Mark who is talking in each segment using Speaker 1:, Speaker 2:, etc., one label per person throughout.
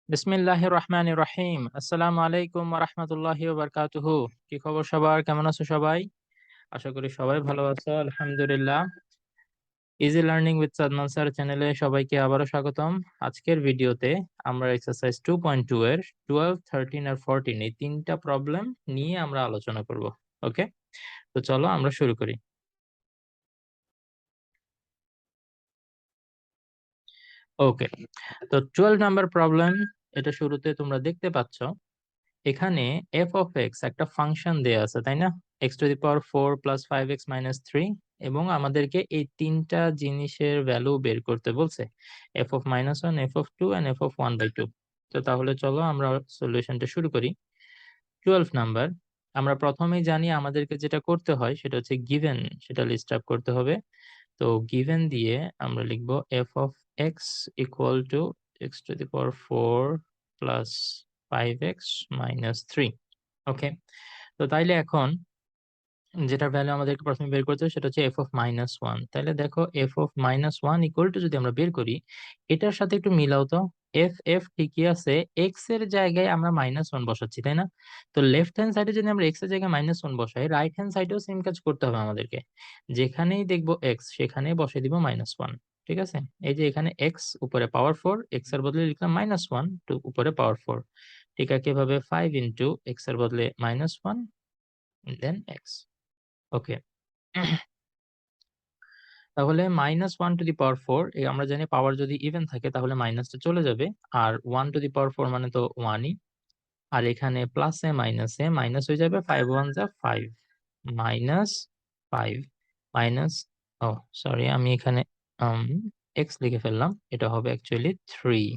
Speaker 1: বিসমিল্লাহির রহমানির রহিম। আসসালামু আলাইকুম ওয়া রাহমাতুল্লাহি ওয়া বারাকাতুহু। কি খবর সবার? কেমন আছো সবাই? আশা করি সবাই ভালো আছো। আলহামদুলিল্লাহ। Easy learning with Sadman sir চ্যানেলে সবাইকে আবারও স্বাগতম। আজকের ভিডিওতে আমরা এক্সারসাইজ 2.2 এর 12, 13 আর 14 এই তিনটা প্রবলেম নিয়ে আমরা আলোচনা করব। ওকে, তো চলো আমরা শুরু করি। ওকে, তো 12 নাম্বার প্রবলেম, এটা শুরুতে তোমরা দেখতে পাচ্ছ এখানে এফ অফ এক্স একটা ফাংশন দেয়া আছে, তাই না? X two the power 4 plus 5x minus 3, এবং আমাদেরকে এই তিনটা জিনিসের ভ্যালু বের করতে বলছে, F of minus 1, F of 2 and F of 1/2। তো তাহলে চলো আমরা সলিউশনটা শুরু করি। 12 নাম্বার, আমরা প্রথমেই জানি আমাদেরকে যেটা করতে হয় সেটা হচ্ছে গিভেন, সেটা লিস্ট আপ করতে হবে। তো গিভেন দিয়ে আমরা লিখব F of x equal to x two the power 4 plus 5x minus 3। ওকে, তো তাইলে এখন যেটা ভ্যালু আমাদেরকে প্রথমে বের করতে হবে সেটা হচ্ছে এফ অফ মাইনাস 1। তাহলে দেখো F of minus 1 equal to যদি আমরা বের করি, এটার সাথে একটু মিলাও তো। এফ এফ ঠিকই আছে, এক্স এর জায়গায় আমরা মাইনাস 1 বসাচ্ছি, তাই না? তো লেফট হ্যান্ড সাইডে যদি আমরা এক্স এর জায়গায় মাইনাস 1 বসাই, রাইট হ্যান্ড সাইডেও সেম কাজ করতে হবে আমাদেরকে। যেখানেই দেখবো এক্স সেখানেই বসিয়ে দিব মাইনাস 1। ঠিক আছে, এই যে এখানে এক্স উপরে পাওয়ার 4, এক্স এর বদলে লিখলাম মাইনাস 1 টু উপরে পাওয়ার 4। ঠিক আছে, এভাবে 5 ইন্টু এক্স এর বদলে মাইনাস 1 দেন এক্স। ওকে, তাহলে মাইনাস 1 টু দি পাওয়ার 4, আমরা জানি পাওয়ার যদি ইভেন থাকে তাহলে মাইনাসটা চলে যাবে, আর 1 টু দি পাওয়ার 4 মানে তো 1ই। আর এখানে প্লাসে মাইনাসে মাইনাস হয়ে যাবে, 5 1 যা 5, মাইনাস 5 মাইনাস, ও সরি আমি এখানে এক্স লিখে ফেললাম, এটা হবে অ্যাকচুয়ালি 3।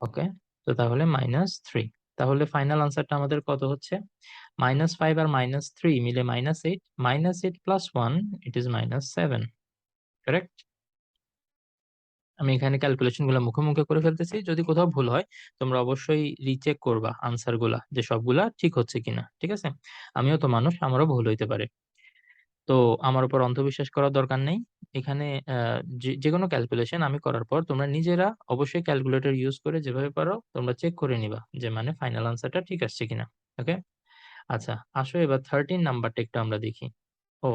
Speaker 1: ওকে, তো তাহলে মাইনাস 3। তাহলে ফাইনাল আনসারটা আমাদের কত হচ্ছে? মাইনাস 5 আর মাইনাস 3 মিলে minus 8, minus 8 plus 1 it is minus 7। Correct? আমি এখানে ক্যালকুলেশন গুলো মুখে মুখে করে ফেলতেছি, যদি কোথাও ভুল হয় তোমরা অবশ্যই রিচেক করবা আনসার গুলা, যে সবগুলা ঠিক হচ্ছে কিনা। ঠিক আছে, আমিও তো মানুষ, আমারও ভুল হইতে পারে। তো আমার উপর অন্ধবিশ্বাস করার দরকার নেই। এখানে যে কোনো ক্যালকুলেশন আমি করার পর তোমরা নিজেরা অবশ্যই ক্যালকুলেটর ইউজ করে যেভাবে পারো তোমরা চেক করে নিবা যে মানে ফাইনাল আনসারটা ঠিক আসছে কিনা। ওকে, আচ্ছা আসো এবার 13 নাম্বারটা একটু আমরা দেখি। ও,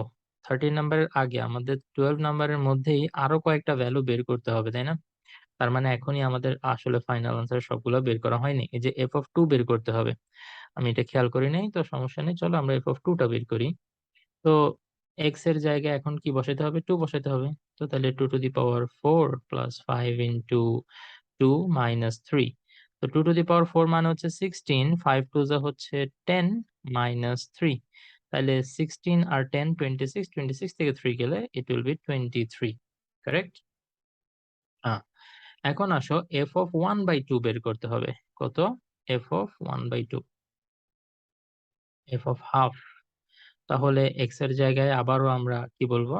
Speaker 1: 13 নাম্বারের আগে আমাদের 12 নাম্বারের মধ্যেই আরো কয়েকটা ভ্যালু বের করতে হবে, তাই না? তার মানে এখনই আমাদের আসলে ফাইনাল আনসার সবগুলো বের করা হয়নি। এই যে এফ অফ 2 বের করতে হবে, আমি এটা খেয়াল করি নাই, তো সমস্যা নেই, চলো আমরা এফ অফ 2টা বের করি। তো এক্স এর জায়গায় এখন কি বসাতে হবে? 2 বসাতে হবে। তো তাহলে 2 two the power 4 plus 5 into 2 minus 3। তো 2 টু দি পাওয়ার 4 মানে হচ্ছে 16, 5 টু যা হচ্ছে 10 মাইনাস 3। তাহলে 16 আর 10 26, 26 থেকে 3 গেলে ইট উইল বি 23। কারেক্ট? হ্যাঁ, এখন আসো এফ অফ 1/2 বের করতে হবে। কত? F of 1/2, F of half. তাহলে এক্স এর জায়গায় আবারও আমরা কি বলবো?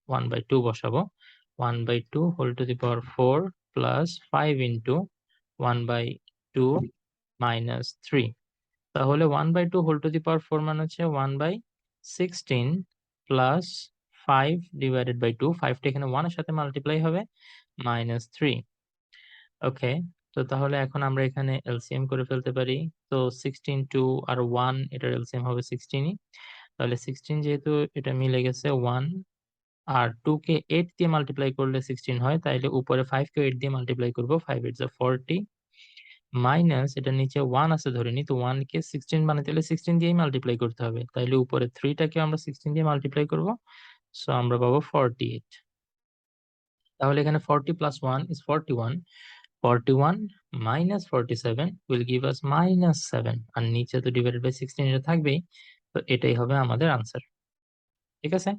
Speaker 1: 1/2 বসাবো। 1/2 whole to the power 4 plus 5 into 1/2 minus 3। তাহলে 1/2 হোল টু দি পাওয়ার 4 মানে হচ্ছে 1/16 প্লাস 5 ডিভাইডেড বাই 2, 5টা এখানে 1 এর সাথে মাল্টিপ্লাই হবে, মাইনাস 3। ওকে, তো তাহলে এখন আমরা এখানে এলসিএম করে ফেলতে পারি। তো 16 2 আর 1, এটার এলসিএম হবে 16ই। তাহলে 16 যেহেতু এটা মিলে গেছে 1, আর 2 কে 8 দিয়ে মাল্টিপ্লাই করলে 16 হয়, তাইলে উপরে 5 কে 8 দিয়ে মাল্টিপ্লাই করব, 5 8 যা 40, মাইনাস এটা নিচে 1 আছে ধরে নি, তো 1 কে 16 বানাতে হলে 16 দিয়েই মাল্টিপ্লাই করতে হবে, তাইলে উপরে 3 টাকে আমরা 16 দিয়ে মাল্টিপ্লাই করব, সো আমরা পাবো 48। তাহলে এখানে 40 plus 1 is 41, 41 minus 47 will give us minus 7, আর নিচে তো ডিভাইডেড বাই 16 এটা থাকবেই, তো এটাই হবে আমাদের আনসার। ঠিক আছে,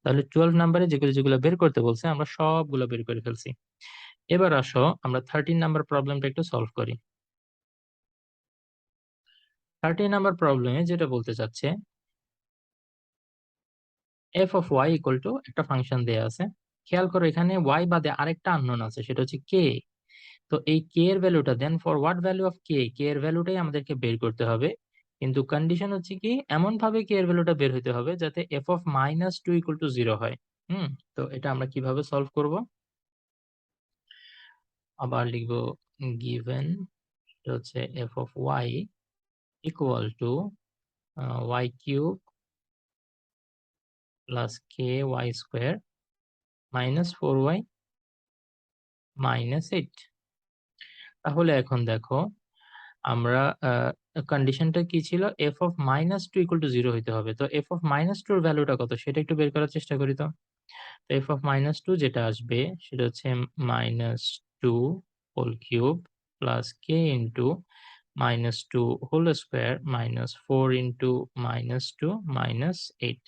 Speaker 1: তাহলে 12 নম্বরে যেগুলো যেগুলো বের করতে বলছে আমরা সবগুলো বের করে ফেলছি। এবার আসো আমরা 13 নাম্বার প্রবলেমটা একটু সলভ করি। 13 নাম্বার প্রবলেমে যেটা বলতে চাচ্ছে, F of Y equal to একটা ফাংশন দেয়া আছে। খেয়াল করো এখানে ওয়াই বাদে আরেকটা আননোন আছে, সেটা হচ্ছে কে। তো এই কে এর ভ্যালুটা দেন ফর হোয়াট ভ্যালু অফ কে, কে এর ভ্যালুটাই আমাদেরকে বের করতে হবে। কিন্তু কন্ডিশন হচ্ছে কি, এমন ভাবে কে এর ভ্যালুটা বের হতে হবে যাতে F of minus 2 equal to 0 হয়। তো এটা আমরা কিভাবে সলভ করব? আবার লিখবো গিভেন হচ্ছে f of y equal to y cube plus ky square minus 4y minus 8। তাহলে এখন দেখো আমরা কন্ডিশনটা কি ছিল, f of minus 2 equal to 0 হইতে হবে। তো f of minus 2 এর ভ্যালুটা কত সেটা একটু বের করার চেষ্টা করি। তো f of minus 2 যেটা আসবে সেটা হচ্ছে minus 2 whole cube plus k into minus 2 whole square minus 4 into minus 2 minus 8।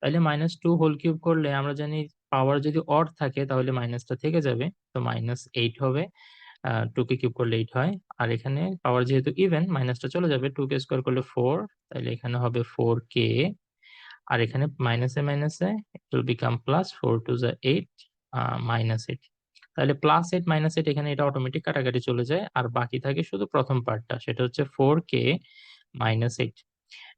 Speaker 1: তাহলে মাইনাস টু হোল কিউব করলে আমরা জানি পাওয়ার যদি অড থাকে তাহলে মাইনাসটা থেকে যাবে, তো মাইনাস 8 হবে। 2 কে কিউব করলে 8 হয়, আর এখানে পাওয়ার যেহেতু ইভেন মাইনাসটা চলে যাবে, 2 কে স্কোয়ার করলে 4, তাহলে এখানে হবে 4k, আর এখানে মাইনাসে মাইনাসে it will become plus, 4 two যা 8 মাইনাস 8। তাহলে প্লাস 8 মাইনাস 8 এখানে এটা অটোমেটিক কাটাকাটি চলে যায়, আর বাকি থাকে শুধু প্রথম পার্টটা, সেটা হচ্ছে 4k মাইনাস 8।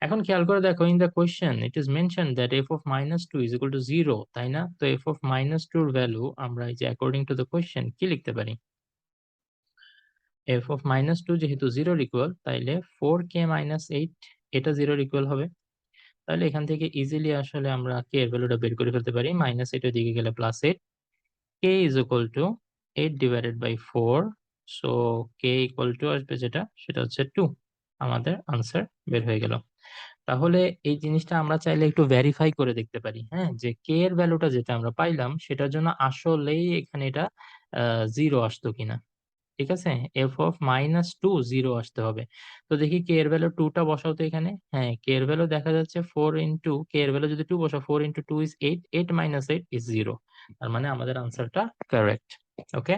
Speaker 1: এখন খেয়াল করে দেখো, in the question it is mention that f of minus 2 is equal to 0, তাই না? তো f of minus 2 এর ভ্যালু আমরা এই যে অ্যাকর্ডিং টু দ্য কোয়েশ্চেন কি লিখতে পারি, f of minus 2 যেহেতু 0 ইকুয়াল, তাইলে 4k minus 8 এটা 0 ইকুয়াল হবে। তাহলে এখান থেকে ইজিলি আসলে আমরা k এর ভ্যালুটা বের করে ফেলতে পারি, মাইনাস 8 এর দিকে গেলে plus 8, k is equal to 8 divided by 4, so k equal to আসবে যেটা সেটা হচ্ছে 2। আমাদের আনসার বের হয়ে গেল। তাহলে এই জিনিসটা আমরা চাইলে একটু ভেরিফাই করে দেখতে পারি, হ্যাঁ, যে কে এর ভ্যালুটা যেটা আমরা পাইলাম সেটার জন্য আসলেই এখানে এটা 0 আসতো কিনা। ঠিক আছে, এফ অফ মাইনাস টু 0 আসতে হবে। তো দেখি কে এর ভ্যালু 2 টা বসাও তো এখানে। হ্যাঁ, কে এর ভ্যালু দেখা যাচ্ছে 4 ইন্টু কে এর ভ্যালু যদি 2 বসাও, 4 ইন্টু 2 ইজ 8, 8 মাইনাস 8 ইজ 0। তার মানে আমাদের আনসারটা কারেক্ট। ওকে,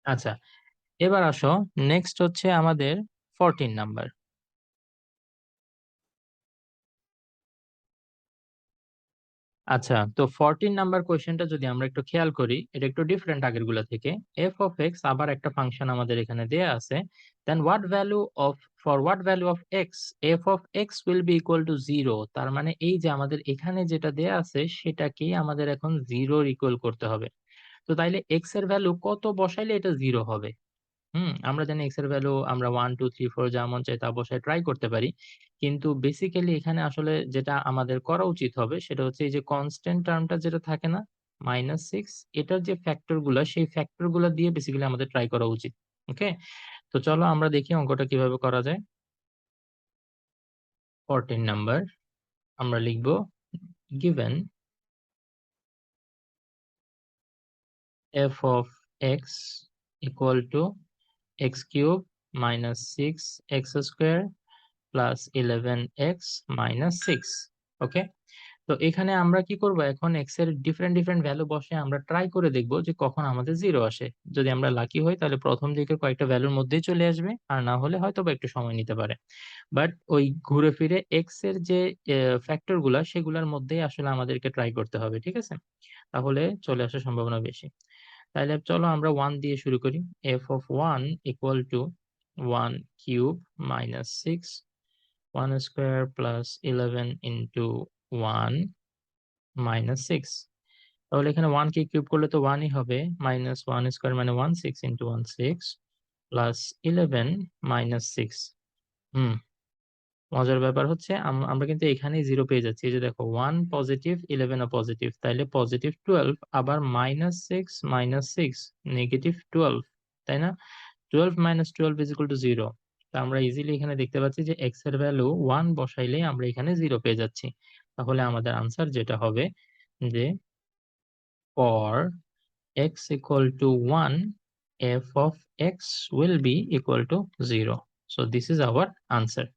Speaker 1: আচ্ছা, এবার আসো নেক্সট হচ্ছে আমাদের 14 নাম্বার। আচ্ছা, তো 14 নাম্বার কোয়েশ্চেনটা যদি আমরা একটু খেয়াল করি, এটা একটু ডিফারেন্ট আগের গুলা থেকে। এফ অফ এক্স, আবার একটা ফাংশন আমাদের এখানে দেয়া আছে, then what value of, for what value of x f of x will be equal to 0। তার মানে এই যে আমাদের এখানে যেটা দেয়া আছে সেটাকেই আমাদের এখন 0 ইকুয়াল করতে হবে। তো তাইলে এক্স এর ভ্যালু কত বসাইলে এটা 0 হবে? আমরা জানি এক্স এর ভ্যালু আমরা 1 2 3 4 যা মন চাই তা বসায় ট্রাই করতে পারি, কিন্তু বেসিক্যালি এখানে আসলে যেটা আমাদের করা উচিত হবে সেটা হচ্ছে এই যে কনস্ট্যান্ট টার্মটা যেটা থাকে না, -6, এটার যে ফ্যাক্টর গুলা সেই ফ্যাক্টর গুলা দিয়ে বেসিক্যালি আমাদের ট্রাই করা উচিত। ওকে, তো চলো আমরা দেখি অঙ্কটা কিভাবে করা যায়। 14 নাম্বার আমরা লিখবো, given F of x equal to x cube minus 6x² plus 11x minus 6। ওকে, তো এখানে আমরা কি করব, এখন এক্স এর ডিফারেন্ট ডিফারেন্ট ভ্যালু বসে আমরা ট্রাই করে দেখব যে কখন আমাদের 0 আসে। যদি আমরা লাকি হই তাহলে প্রথম দিকে কয়েকটা ভ্যালুর মধ্যেই চলে আসবে, আর না হলে হয়তো বা একটু সময় নিতে পারে। বাট ওই ঘুরে ফিরে এক্স এর যে ফ্যাক্টর গুলা সেগুলোর মধ্যেই আসলে আমাদেরকে ট্রাই করতে হবে, ঠিক আছে? তাহলে চলে আসার সম্ভাবনা বেশি। তাহলে চলো আমরা 1 দিয়ে শুরু করি। F of 1 equal to 1 cube minus 6, 1 square plus 11 into 1 minus 6। তাহলে এখানে 1 কে কিউব করলে তো 1ই হবে, মাইনাস 1 স্কোয়ার মানে 1, 6 ইন্টু 1 6 প্লাস 11 মাইনাস 6। হুম, মজার ব্যাপার হচ্ছে আমরা কিন্তু এখানেই 0 পেয়ে যাচ্ছি। এই যে দেখো, 1 পজিটিভ, 11 ও পজিটিভ, তাইলে পজিটিভ 12, আবার মাইনাস 6 নেগেটিভ 12, তাই না? 12 মাইনাস 12 ইজ ইকুয়াল টু 0। তা আমরা ইজিলি এখানে দেখতে পাচ্ছি যে এক্স এর ভ্যালু 1 বসাইলেই আমরা এখানে 0 পেয়ে যাচ্ছি। তাহলে আমাদের আনসার যেটা হবে যে for x equal to 1 f of x will be equal to 0. So this is our answer.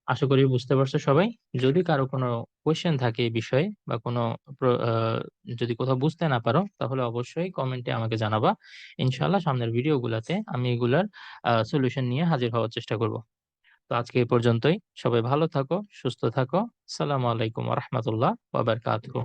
Speaker 1: আশা করি বুঝতে পারছো সবাই। যদি কারো কোনো কোয়েশ্চেন থাকে এই বিষয়ে বা কোনো যদি কোথাও বুঝতে না পারো তাহলে অবশ্যই কমেন্টে আমাকে জানাবা। ইনশাআল্লাহ সামনের ভিডিওগুলোতে আমি এগুলার সলিউশন নিয়ে হাজির হওয়ার চেষ্টা করব। তো আজকে এই পর্যন্তই। সবাই ভালো থাকো, সুস্থ থাকো। আসসালামু আলাইকুম ওয়া রাহমাতুল্লাহ ওয়া বারাকাতুহু।